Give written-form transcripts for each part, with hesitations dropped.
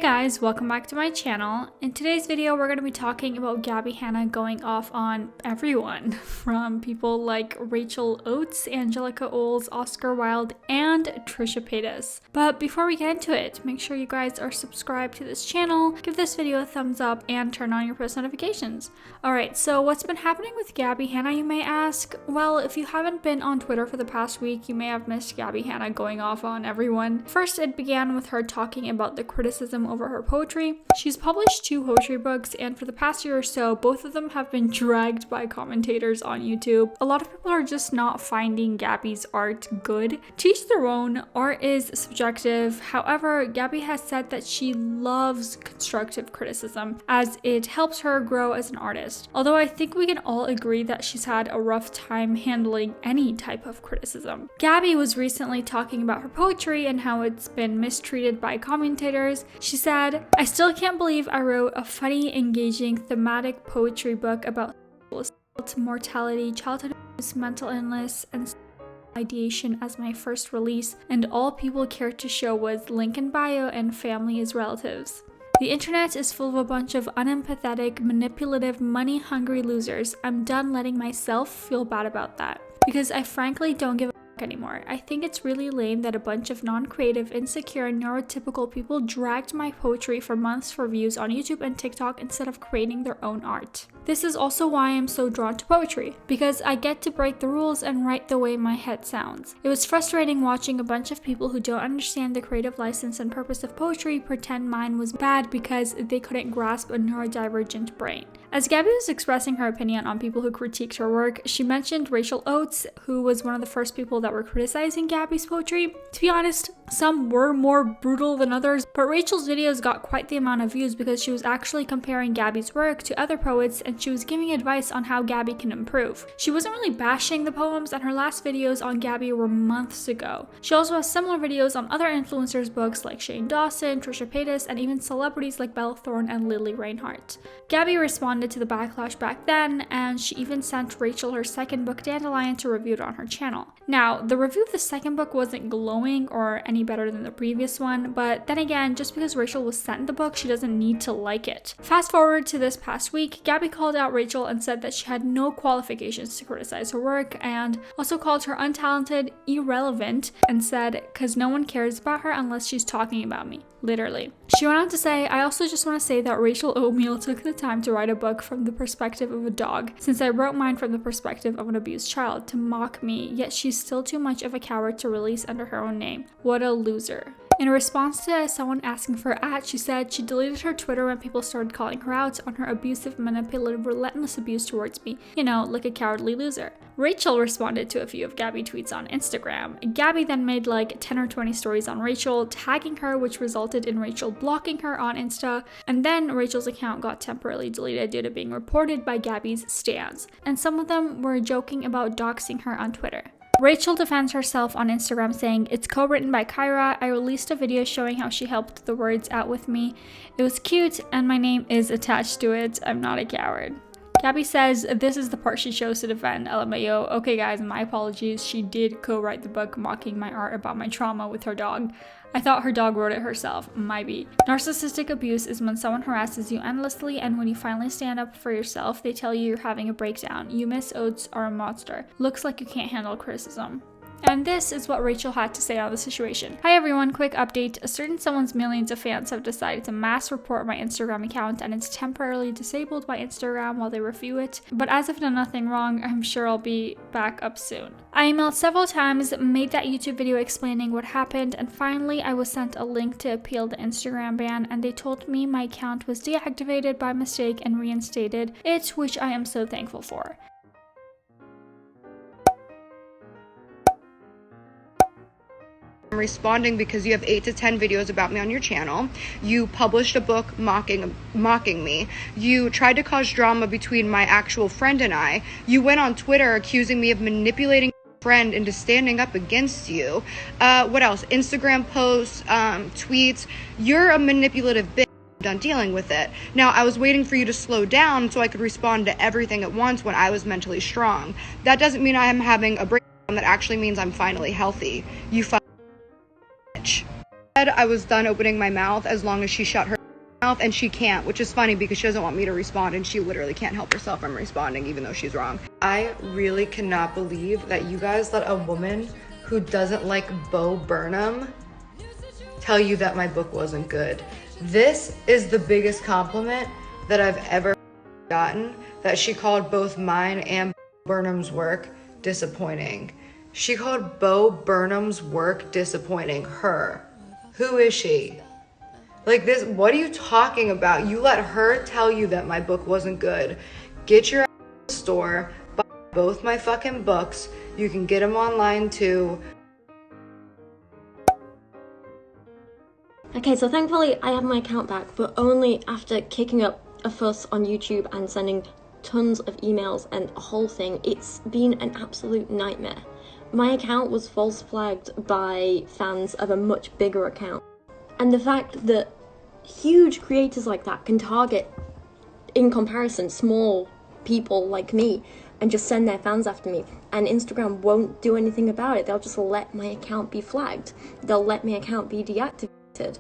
guys, welcome back to my channel. In today's video, we're going to be talking about Gabbie Hanna going off on everyone, from people like Rachel Oates, Angelica Oles, Oscar Wilde, and Trisha Paytas. But before we get into it, make sure you guys are subscribed to this channel, give this video a thumbs up, and turn on your post notifications. Alright, so what's been happening with Gabbie Hanna, you may ask? Well, if you haven't been on Twitter for the past week, you may have missed Gabbie Hanna going off on everyone. First, it began with her talking about the criticism over her poetry. She's published 2 poetry books, and for the past year or so, both of them have been dragged by commentators on YouTube. A lot of people are just not finding Gabbie's art good. To each their own, art is subjective. However, Gabbie has said that she loves constructive criticism as it helps her grow as an artist. Although I think we can all agree that she's had a rough time handling any type of criticism. Gabbie was recently talking about her poetry and how it's been mistreated by commentators. She said, "I still can't believe I wrote a funny, engaging, thematic poetry book about mortality, childhood abuse, mental illness, and ideation as my first release, and all people cared to show was link in bio and family as relatives. The internet is full of a bunch of unempathetic, manipulative, money-hungry losers. I'm done letting myself feel bad about that, because I frankly don't give a anymore. I think it's really lame that a bunch of non-creative, insecure, neurotypical people dragged my poetry for months for views on YouTube and TikTok instead of creating their own art. This is also why I'm so drawn to poetry, because I get to break the rules and write the way my head sounds. It was frustrating watching a bunch of people who don't understand the creative license and purpose of poetry pretend mine was bad because they couldn't grasp a neurodivergent brain." As Gabbie was expressing her opinion on people who critiqued her work, she mentioned Rachel Oates, who was one of the first people that were criticizing Gabbie's poetry. To be honest, some were more brutal than others, but Rachel's videos got quite the amount of views because she was actually comparing Gabbie's work to other poets and she was giving advice on how Gabbie can improve. She wasn't really bashing the poems, and her last videos on Gabbie were months ago. She also has similar videos on other influencers' books like Shane Dawson, Trisha Paytas, and even celebrities like Bella Thorne and Lily Reinhart. Gabbie responded to the backlash back then, and she even sent Rachel her second book, Dandelion, to review it on her channel. Now, the review of the second book wasn't glowing or any better than the previous one, but then again, just because Rachel was sent the book, she doesn't need to like it. Fast forward to this past week, Gabbie called out Rachel and said that she had no qualifications to criticize her work, and also called her untalented, irrelevant, and said, "'cause no one cares about her unless she's talking about me." Literally. She went on to say, "I also just want to say that Rachel Oatmeal took the time to write a book from the perspective of a dog, since I wrote mine from the perspective of an abused child, to mock me, yet she's still too much of a coward to release under her own name. What a loser." In response to someone asking for her she said she deleted her Twitter when people started calling her out on her abusive, manipulative, relentless abuse towards me, you know, like a cowardly loser. Rachel responded to a few of Gabbie tweets on Instagram. Gabbie then made like 10 or 20 stories on Rachel, tagging her, which resulted in Rachel blocking her on Insta, and then Rachel's account got temporarily deleted due to being reported by Gabbie's stans, and some of them were joking about doxing her on Twitter. Rachel defends herself on Instagram saying, "It's co-written by Kyra. I released a video showing how she helped the words out with me. It was cute and my name is attached to it. I'm not a coward." Gabbie says this is the part she chose to defend. LMAO. Okay guys, my apologies. She did co-write the book mocking my art about my trauma with her dog. I thought her dog wrote it herself. Might be. Narcissistic abuse is when someone harasses you endlessly, and when you finally stand up for yourself, they tell you you're having a breakdown. You, Miss Oates, are a monster. Looks like you can't handle criticism. And this is what Rachel had to say on the situation. "Hi everyone, quick update. A certain someone's millions of fans have decided to mass report my Instagram account, and it's temporarily disabled by Instagram while they review it. But as I've done nothing wrong, I'm sure I'll be back up soon. I emailed several times, made that YouTube video explaining what happened, and finally I was sent a link to appeal the Instagram ban, and they told me my account was deactivated by mistake and reinstated it, which I am so thankful for. I'm responding because you have 8 to 10 videos about me on your channel. You published a book mocking me. You tried to cause drama between my actual friend and I. You went on Twitter accusing me of manipulating a friend into standing up against you. What else? Instagram posts, tweets. You're a manipulative bitch. I'm done dealing with it. Now, I was waiting for you to slow down so I could respond to everything at once when I was mentally strong. That doesn't mean I am having a breakdown. That actually means I'm finally healthy. You bitch. said I was done opening my mouth as long as she shut her mouth, and she can't, which is funny because she doesn't want me to respond, and she literally can't help herself from responding even though she's wrong. I really cannot believe that you guys let a woman who doesn't like Bo Burnham tell you that my book wasn't good. This is the biggest compliment that I've ever gotten, that she called both mine and Burnham's work disappointing. She called Bo Burnham's work disappointing. Her. Who is she? Like this, what are you talking about? You let her tell you that my book wasn't good. Get your ass to the store, buy both my fucking books. You can get them online too. Okay, so thankfully I have my account back, but only after kicking up a fuss on YouTube and sending tons of emails and a whole thing. It's been an absolute nightmare. My account was false flagged by fans of a much bigger account. And the fact that huge creators like that can target, in comparison, small people like me and just send their fans after me, and Instagram won't do anything about it. They'll just let my account be flagged. They'll let my account be deactivated.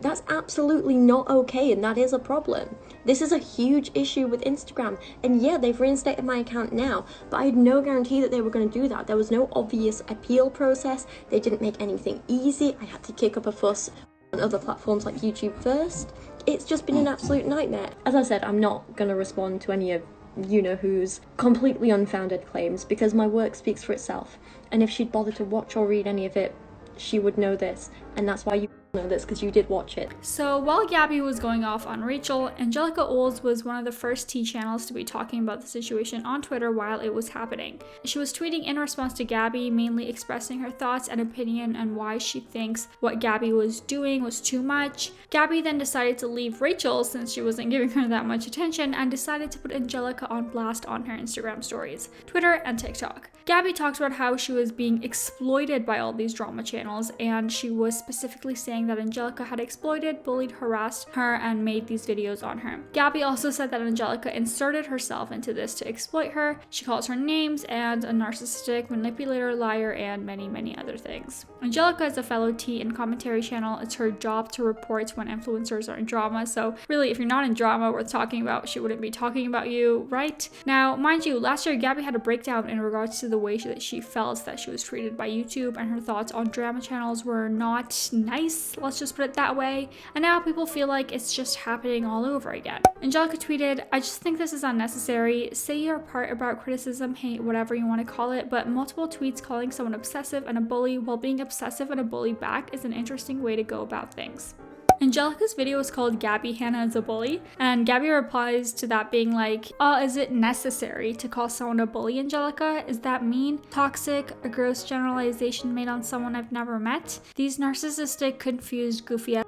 That's absolutely not okay, and that is a problem. This is a huge issue with Instagram, and yeah, they've reinstated my account now, but I had no guarantee that they were going to do that. There was no obvious appeal process. They didn't make anything easy. I had to kick up a fuss on other platforms like YouTube first. It's just been an absolute nightmare. As I said, I'm not going to respond to any of you-know-who's completely unfounded claims, because my work speaks for itself, and if she'd bother to watch or read any of it, she would know this, and that's why you know this, because you did watch it. So while Gabbie was going off on Rachel, Angelica Oles was one of the first tea channels to be talking about the situation on Twitter while it was happening. She was tweeting in response to Gabbie, mainly expressing her thoughts and opinion on why she thinks what Gabbie was doing was too much. Gabbie then decided to leave Rachel since she wasn't giving her that much attention, and decided to put Angelica on blast on her Instagram stories, Twitter, and TikTok. Gabbie talked about how she was being exploited by all these drama channels, and she was specifically saying that Angelica had exploited, bullied, harassed her, and made these videos on her. Gabbie also said that Angelica inserted herself into this to exploit her. She calls her names and a narcissistic, manipulator, liar, and many, many other things. Angelica is a fellow tea and commentary channel. It's her job to report when influencers are in drama, so really, if you're not in drama worth talking about, she wouldn't be talking about you, right? Now, mind you, last year Gabbie had a breakdown in regards to the way that she felt that she was treated by YouTube, and her thoughts on drama channels were not nice, let's just put it that way, and now people feel like it's just happening all over again. Angelica tweeted, "I just think this is unnecessary. Say your part about criticism, hate, whatever you want to call it, but multiple tweets calling someone obsessive and a bully while being obsessive and a bully back is an interesting way to go about things." Angelica's video is called Gabbie Hanna is a bully, and Gabbie replies to that being like, is it necessary to call someone a bully, Angelica? Is that mean? Toxic? A gross generalization made on someone I've never met? These narcissistic, confused, goofy ass.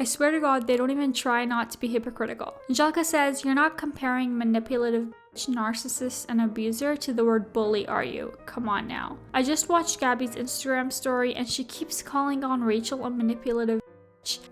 I swear to God, they don't even try not to be hypocritical. Angelica says, "You're not comparing manipulative narcissist and abuser to the word bully, are you? Come on now." I just watched Gabbie's Instagram story, and she keeps calling on Rachel a manipulative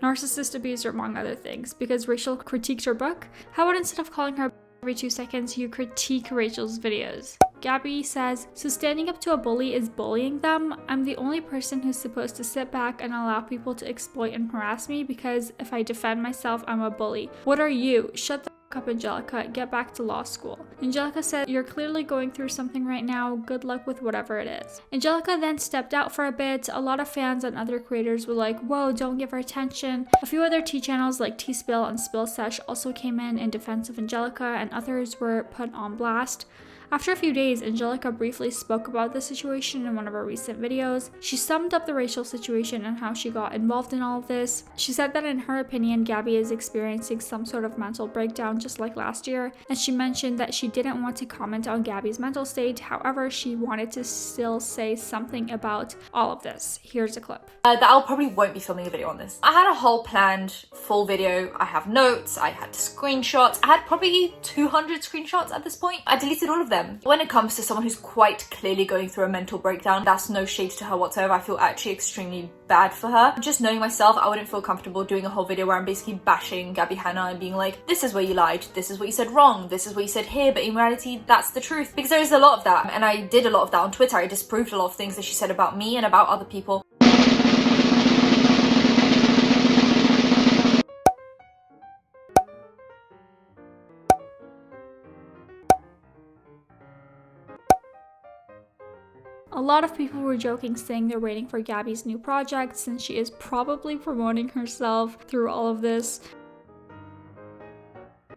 narcissist, abuser, among other things, because Rachel critiqued her book. How about instead of calling her every 2 seconds, you critique Rachel's videos? Gabbie says, "So standing up to a bully is bullying them? I'm the only person who's supposed to sit back and allow people to exploit and harass me, because if I defend myself, I'm a bully. What are you? Shut the up, Angelica. Get back to law school." Angelica said, "You're clearly going through something right now. Good luck with whatever it is." Angelica then stepped out for a bit. A lot of fans and other creators were like, "Whoa, don't give her attention." A few other tea channels like Tea Spill and Spill Sesh also came in defense of Angelica, and others were put on blast. After a few days, Angelica briefly spoke about the situation in one of her recent videos. She summed up the racial situation and how she got involved in all of this. She said that in her opinion, Gabbie is experiencing some sort of mental breakdown just like last year, and she mentioned that she didn't want to comment on Gabbie's mental state. However, she wanted to still say something about all of this. Here's a clip. That I probably won't be filming a video on this. I had a whole planned full video. I have notes, I had screenshots. I had probably 200 screenshots at this point. I deleted all of them. When it comes to someone who's quite clearly going through a mental breakdown, that's no shade to her whatsoever. I feel actually extremely bad for her. Just knowing myself, I wouldn't feel comfortable doing a whole video where I'm basically bashing Gabbie Hanna and being like, this is where you lied, this is what you said wrong, this is what you said here, but in reality, that's the truth. Because there is a lot of that, and I did a lot of that on Twitter. I disproved a lot of things that she said about me and about other people. A lot of people were joking, saying they're waiting for Gabbie's new project since she is probably promoting herself through all of this.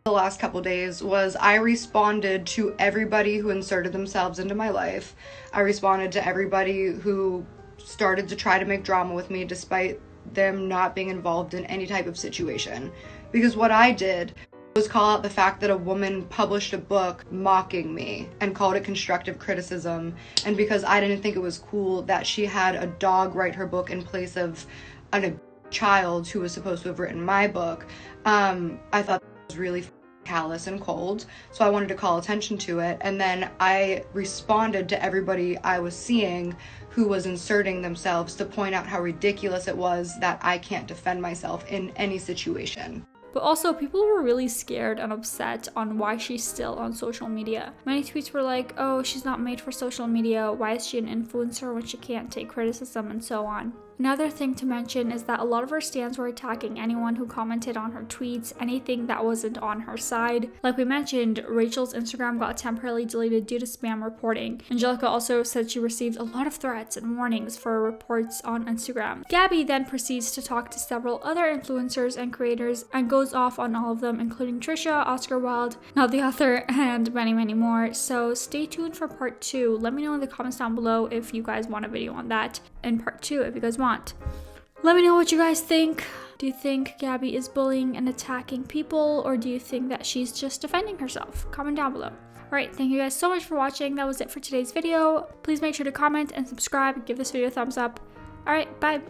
The last couple days was I responded to everybody who inserted themselves into my life. I responded to everybody who started to try to make drama with me despite them not being involved in any type of situation. Because what I did was call out the fact that a woman published a book mocking me and called it constructive criticism. And because I didn't think it was cool that she had a dog write her book in place of a child who was supposed to have written my book, I thought was really callous and cold, so I wanted to call attention to it. And then I responded to everybody I was seeing who was inserting themselves to point out how ridiculous it was that I can't defend myself in any situation. But also, people were really scared and upset on why she's still on social media. Many tweets were like, oh, she's not made for social media, why is she an influencer when she can't take criticism, and so on. Another thing to mention is that a lot of her stans were attacking anyone who commented on her tweets, anything that wasn't on her side. Like we mentioned, Rachel's Instagram got temporarily deleted due to spam reporting. Angelica also said she received a lot of threats and warnings for reports on Instagram. Gabbie then proceeds to talk to several other influencers and creators and goes off on all of them, including Trisha, Oscar Wilde, not the author, and many, many more. So stay tuned for part 2. Let me know in the comments down below if you guys want a video on that in part 2 if you guys want. Let me know what you guys think. Do you think Gabbie is bullying and attacking people, or do you think that she's just defending herself? Comment down below. Alright, thank you guys so much for watching. That was it for today's video. Please make sure to comment and subscribe. Give this video a thumbs up. Alright, bye.